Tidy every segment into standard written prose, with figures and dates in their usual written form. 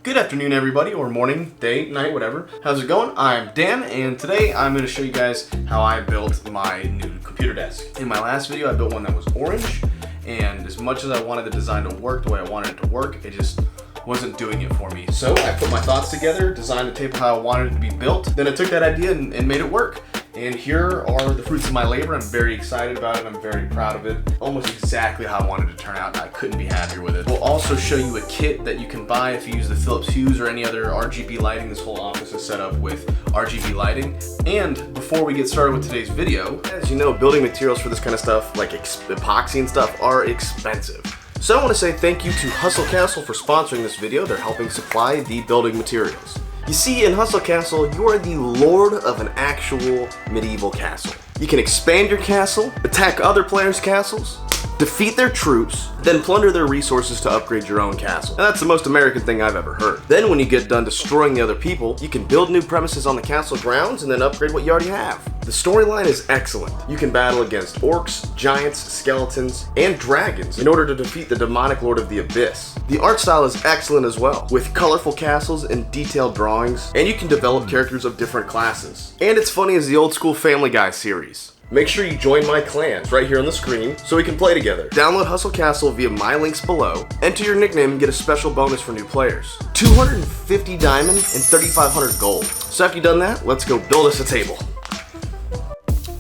Good afternoon, everybody, or morning, day, night, whatever. How's it going? I'm Dan, and today I'm going to show you guys how I built my new computer desk. In my last video, I built one that was orange, and as much as I wanted the design to work the way I wanted it to work, it just wasn't doing it for me. So I put my thoughts together, designed the table how I wanted it to be built, then I took that idea and made it work. And here are the fruits of my labor. I'm very excited about it. I'm very proud of it. Almost exactly how I wanted it to turn out, and I couldn't be happier with it. We'll also show you a kit that you can buy if you use the Philips Hues or any other RGB lighting. This whole office is set up with RGB lighting. And before we get started with today's video, as you know, building materials for this kind of stuff, like epoxy and stuff, are expensive. So I want to say thank you to Hustle Castle for sponsoring this video. They're helping supply the building materials. You see, in Hustle Castle, you are the lord of an actual medieval castle. You can expand your castle, attack other players' castles, defeat their troops, then plunder their resources to upgrade your own castle. And that's the most American thing I've ever heard. Then when you get done destroying the other people, you can build new premises on the castle grounds and then upgrade what you already have. The storyline is excellent. You can battle against orcs, giants, skeletons, and dragons in order to defeat the demonic lord of the abyss. The art style is excellent as well, with colorful castles and detailed drawings, and you can develop characters of different classes. And it's funny as the old school Family Guy series. Make sure you join my clans right here on the screen so we can play together. Download Hustle Castle via my links below, enter your nickname and get a special bonus for new players. 250 diamond and 3,500 gold. So after you've done that, let's go build us a table.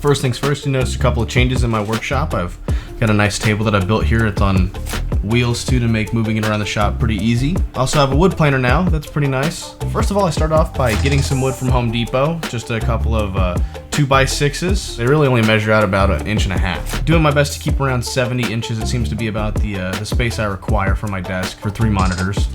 First things first, you notice a couple of changes in my workshop. I've got a nice table that I built here. It's on wheels too to make moving it around the shop pretty easy. I also have a wood planer now. That's pretty nice. First of all, I start off by getting some wood from Home Depot. Just a couple of 2x6s. They really only measure out about 1.5 inches. Doing my best to keep around 70 inches. It seems to be about the space I require for my desk for 3 monitors.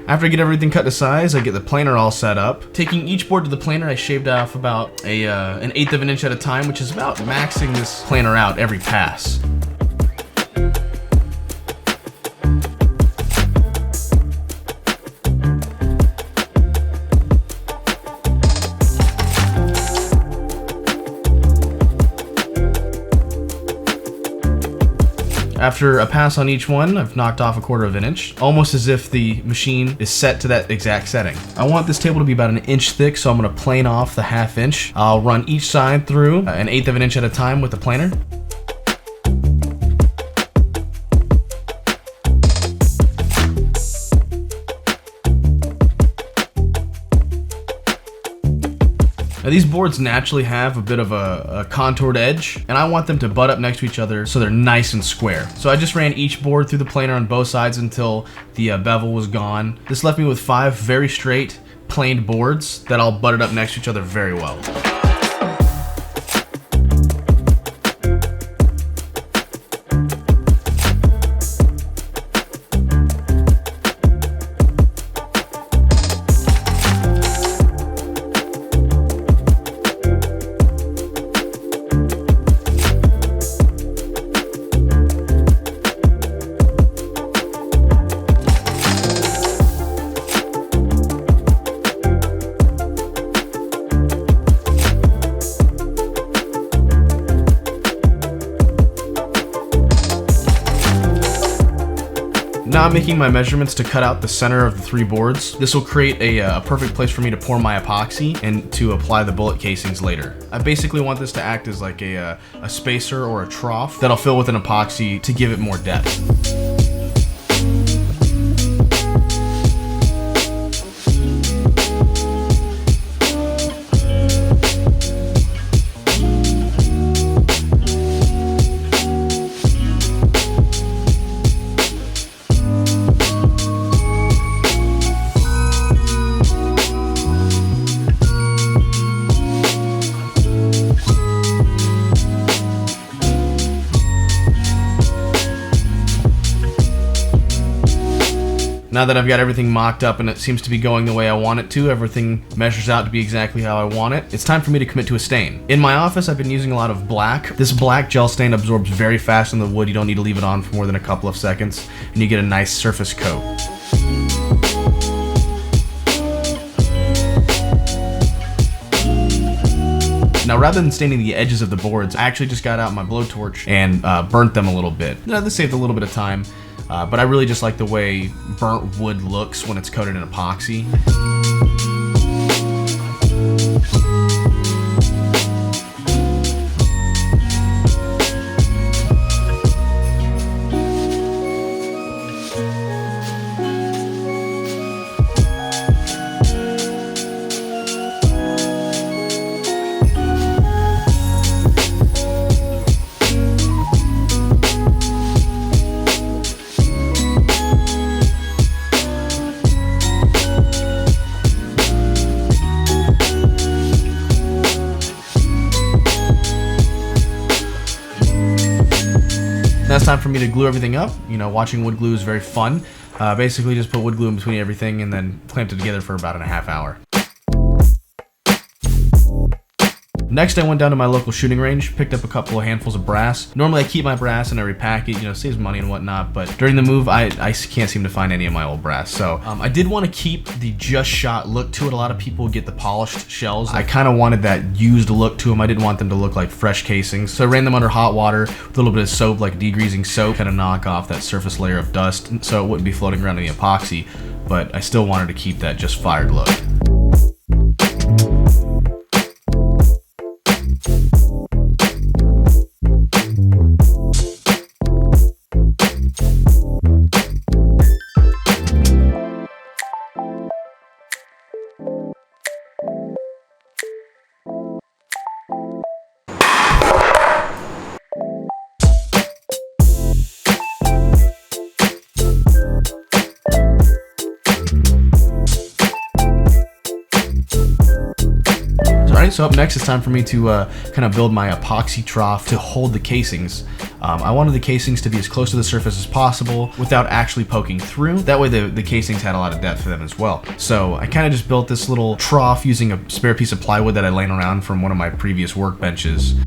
After I get everything cut to size, I get the planer all set up. Taking each board to the planer, I shaved off about an 1/8 of an inch at a time, which is about maxing this planer out every pass. After a pass on each one, I've knocked off 1/4 of an inch, almost as if the machine is set to that exact setting. I want this table to be about 1 inch thick, so I'm gonna plane off the 1/2 inch. I'll run each side through 1/8 of an inch at a time with the planer. Now these boards naturally have a bit of a contoured edge, and I want them to butt up next to each other so they're nice and square. So I just ran each board through the planer on both sides until the bevel was gone. This left me with 5 very straight, planed boards that all butted up next to each other very well. Now I'm making my measurements to cut out the center of the 3 boards. This will create a perfect place for me to pour my epoxy and to apply the bullet casings later. I basically want this to act as like a spacer or a trough that I'll fill with an epoxy to give it more depth. Now that I've got everything mocked up and it seems to be going the way I want it to, everything measures out to be exactly how I want it, it's time for me to commit to a stain. In my office, I've been using a lot of black. This black gel stain absorbs very fast on the wood. You don't need to leave it on for more than a couple of seconds, and you get a nice surface coat. Now, rather than staining the edges of the boards, I actually just got out my blowtorch and burnt them a little bit. Now, this saved a little bit of time, but I really just like the way burnt wood looks when it's coated in epoxy. Now it's time for me to glue everything up. You know, watching wood glue is very fun. Basically just put wood glue in between everything and then clamped it together for about a half hour. Next, I went down to my local shooting range, picked up a couple of handfuls of brass. Normally I keep my brass and I repack it, you know, saves money and whatnot, but during the move, I can't seem to find any of my old brass. So I did want to keep the just shot look to it. A lot of people get the polished shells. I kind of wanted that used look to them. I didn't want them to look like fresh casings. So I ran them under hot water with a little bit of soap, like degreasing soap, kind of knock off that surface layer of dust so it wouldn't be floating around in the epoxy, but I still wanted to keep that just fired look. So up next, it's time for me to kind of build my epoxy trough to hold the casings. I wanted the casings to be as close to the surface as possible without actually poking through. That way the casings had a lot of depth to them as well. So I kind of just built this little trough using a spare piece of plywood that I laying around from one of my previous workbenches.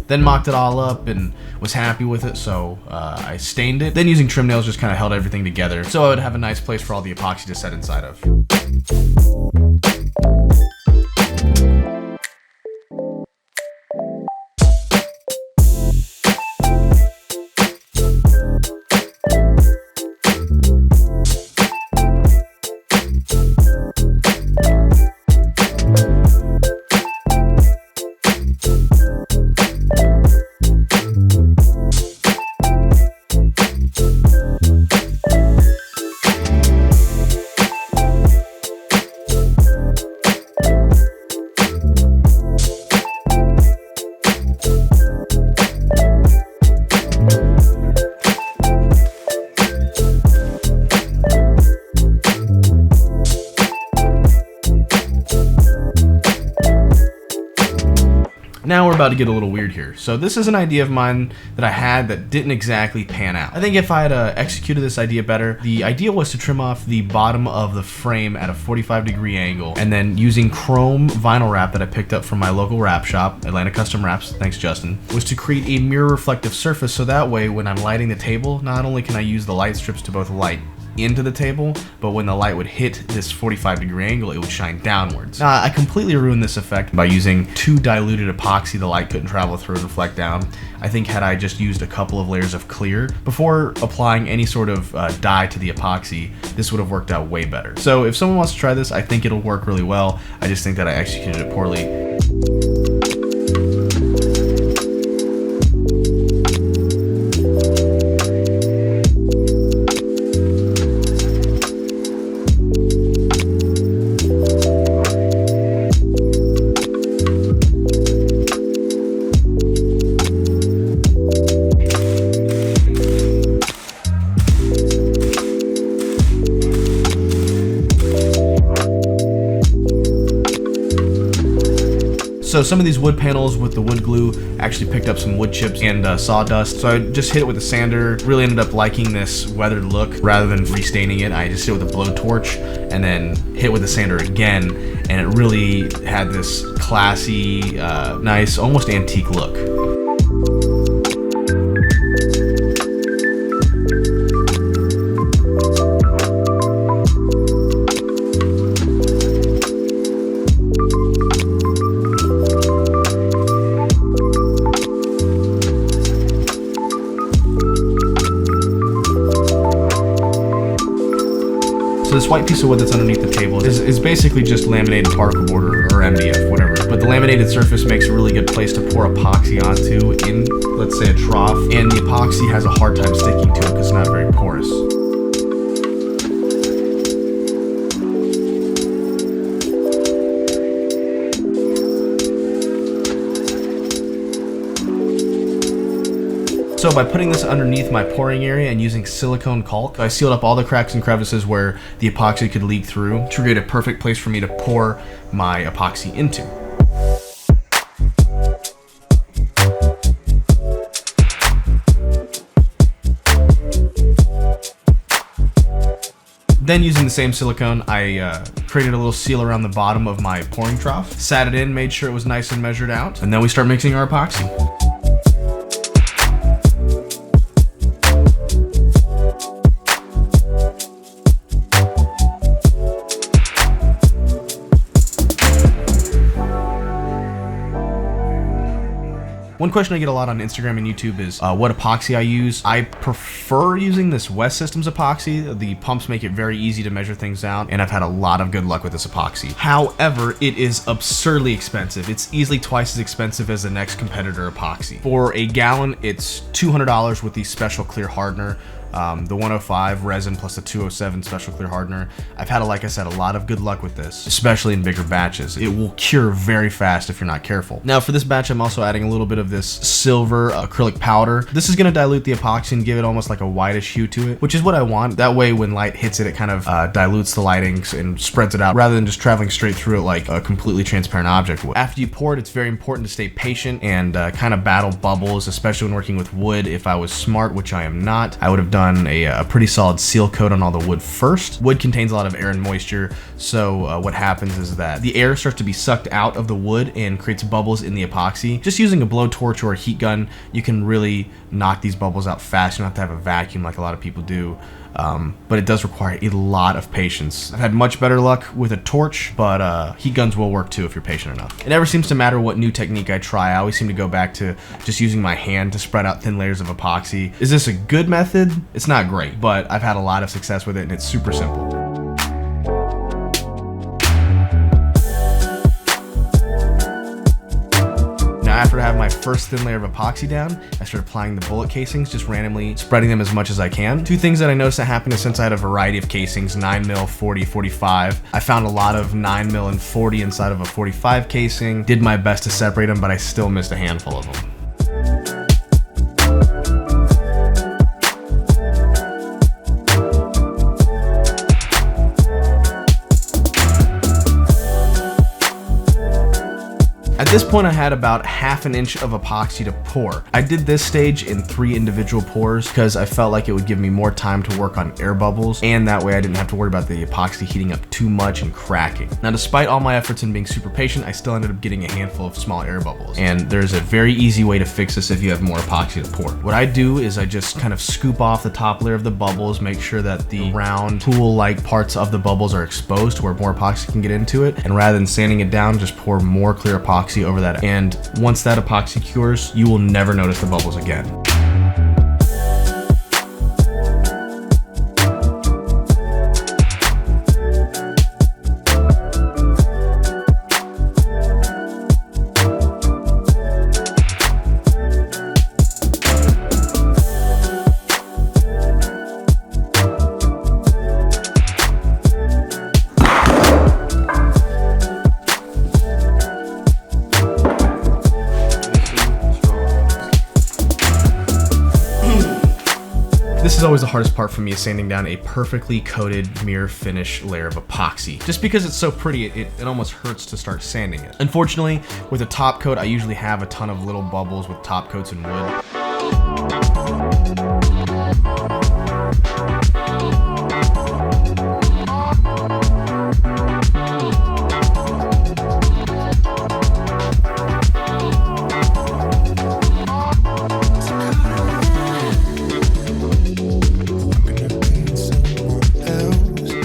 Then mocked it all up and was happy with it, so I stained it. Then using trim nails just kind of held everything together so I would have a nice place for all the epoxy to set inside of. Now we're about to get a little weird here. So this is an idea of mine that I had that didn't exactly pan out. I think if I had executed this idea better, the idea was to trim off the bottom of the frame at a 45-degree angle, and then using chrome vinyl wrap that I picked up from my local wrap shop, Atlanta Custom Wraps, thanks Justin, was to create a mirror reflective surface so that way when I'm lighting the table, not only can I use the light strips to both light into the table, but when the light would hit this 45-degree angle, it would shine downwards. Now, I completely ruined this effect by using too diluted epoxy the light couldn't travel through and reflect down. I think had I just used a couple of layers of clear before applying any sort of dye to the epoxy, this would have worked out way better. So if someone wants to try this, I think it'll work really well. I just think that I executed it poorly. So some of these wood panels with the wood glue actually picked up some wood chips and sawdust. So I just hit it with a sander. Really ended up liking this weathered look. Rather than restaining it, I just hit it with a blowtorch and then hit with the sander again. And it really had this classy, nice, almost antique look. So this white piece of wood that's underneath the table is basically just laminated particle board or MDF, whatever. But the laminated surface makes a really good place to pour epoxy onto in, let's say, a trough. And the epoxy has a hard time sticking to it because it's not very porous. So by putting this underneath my pouring area and using silicone caulk, I sealed up all the cracks and crevices where the epoxy could leak through to create a perfect place for me to pour my epoxy into. Then using the same silicone, I created a little seal around the bottom of my pouring trough, sat it in, made sure it was nice and measured out, and then we start mixing our epoxy. One question I get a lot on Instagram and YouTube is what epoxy I use. I prefer using this West Systems epoxy. The pumps make it very easy to measure things out, and I've had a lot of good luck with this epoxy. However, it is absurdly expensive. It's easily twice as expensive as the next competitor epoxy. For a gallon, it's $200 with the special clear hardener. The 105 resin plus the 207 special clear hardener. I've had, like I said, a lot of good luck with this, especially in bigger batches. It will cure very fast if you're not careful. Now for this batch, I'm also adding a little bit of this silver acrylic powder. This is gonna dilute the epoxy and give it almost like a whitish hue to it, which is what I want. That way when light hits it, it kind of dilutes the lighting and spreads it out rather than just traveling straight through it like a completely transparent object would. After you pour it, it's very important to stay patient and kind of battle bubbles, especially when working with wood. If I was smart, which I am not, I would have done a pretty solid seal coat on all the wood first. Wood contains a lot of air and moisture, so what happens is that the air starts to be sucked out of the wood and creates bubbles in the epoxy. Just using a blowtorch or a heat gun, you can really knock these bubbles out fast. You don't have to have a vacuum like a lot of people do. But it does require a lot of patience. I've had much better luck with a torch, but heat guns will work too if you're patient enough. It never seems to matter what new technique I try. I always seem to go back to just using my hand to spread out thin layers of epoxy. Is this a good method? It's not great, but I've had a lot of success with it and it's super simple. After I have my first thin layer of epoxy down, I start applying the bullet casings, just randomly spreading them as much as I can. Two things that I noticed that happened is since I had a variety of casings, 9mm, 40, 45, I found a lot of 9mm and 40 inside of a 45 casing. Did my best to separate them, but I still missed a handful of them. At this point, I had about ½ inch of epoxy to pour. I did this stage in 3 individual pours because I felt like it would give me more time to work on air bubbles, and that way I didn't have to worry about the epoxy heating up too much and cracking. Now, despite all my efforts in being super patient, I still ended up getting a handful of small air bubbles, and there's a very easy way to fix this if you have more epoxy to pour. What I do is I just kind of scoop off the top layer of the bubbles, make sure that the round pool-like parts of the bubbles are exposed to where more epoxy can get into it, and rather than sanding it down, just pour more clear epoxy over that. And once that epoxy cures, you will never notice the bubbles again. This is always the hardest part for me, is sanding down a perfectly coated mirror finish layer of epoxy. Just because it's so pretty, it almost hurts to start sanding it. Unfortunately, with a top coat, I usually have a ton of little bubbles with top coats and wood.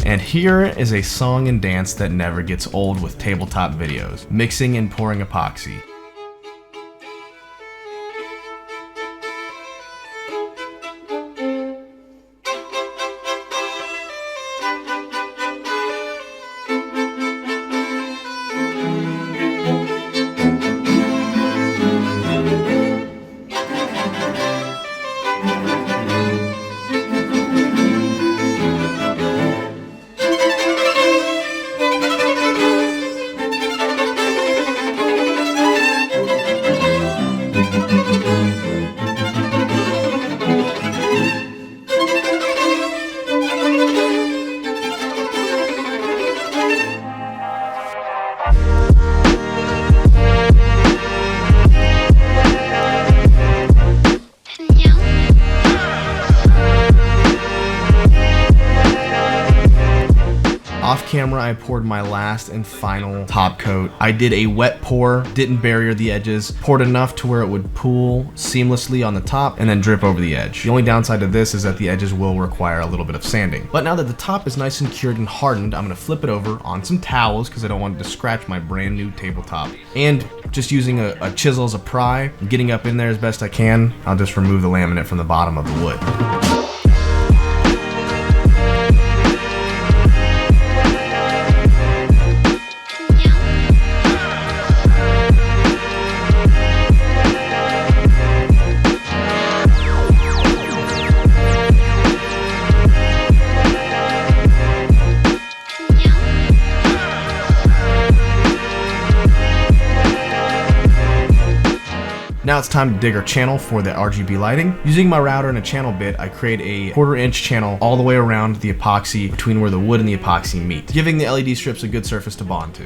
And here is a song and dance that never gets old with tabletop videos: mixing and pouring epoxy. Off camera, I poured my last and final top coat. I did a wet pour, didn't barrier the edges, poured enough to where it would pool seamlessly on the top and then drip over the edge. The only downside to this is that the edges will require a little bit of sanding. But now that the top is nice and cured and hardened, I'm gonna flip it over on some towels because I don't want it to scratch my brand new tabletop. And just using a chisel as a pry, getting up in there as best I can, I'll just remove the laminate from the bottom of the wood. Now it's time to dig our channel for the RGB lighting. Using my router and a channel bit, I create a 1/4 inch channel all the way around the epoxy between where the wood and the epoxy meet, giving the LED strips a good surface to bond to.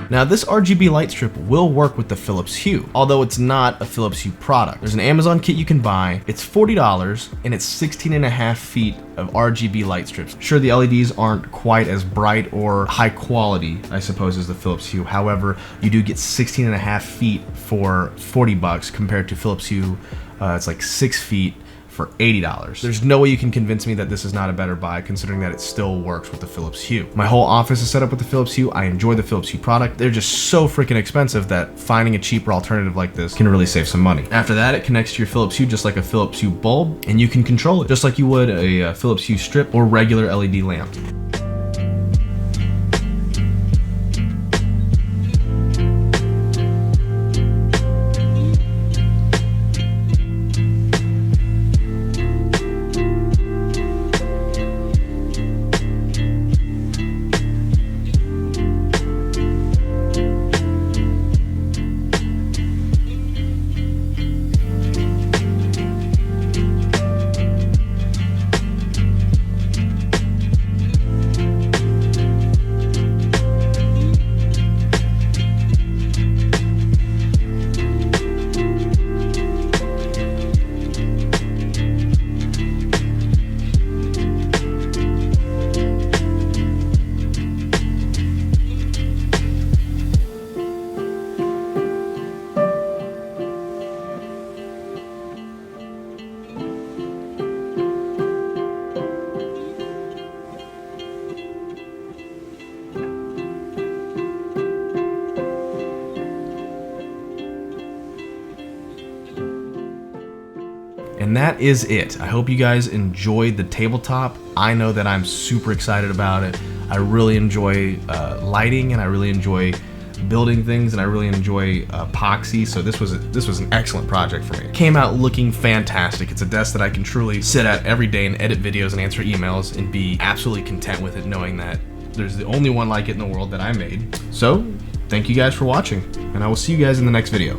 Now this RGB light strip will work with the Philips Hue, although it's not a Philips Hue product. There's an Amazon kit you can buy. It's $40 and it's 16.5 feet of RGB light strips. Sure, the LEDs aren't quite as bright or high quality, I suppose, as the Philips Hue. However, you do get 16.5 feet for $40 compared to Philips Hue. It's like 6 feet for $80. There's no way you can convince me that this is not a better buy, considering that it still works with the Philips Hue. My whole office is set up with the Philips Hue. I enjoy the Philips Hue product. They're just so freaking expensive that finding a cheaper alternative like this can really save some money. After that, it connects to your Philips Hue just like a Philips Hue bulb, and you can control it just like you would a Philips Hue strip or regular LED lamp. And that is it. I hope you guys enjoyed the tabletop. I know that I'm super excited about it. I really enjoy lighting, and I really enjoy building things, and I really enjoy epoxy, so this was an excellent project for me. It came out looking fantastic. It's a desk that I can truly sit at every day and edit videos and answer emails and be absolutely content with it, knowing that there's the only one like it in the world that I made. So, thank you guys for watching, and I will see you guys in the next video.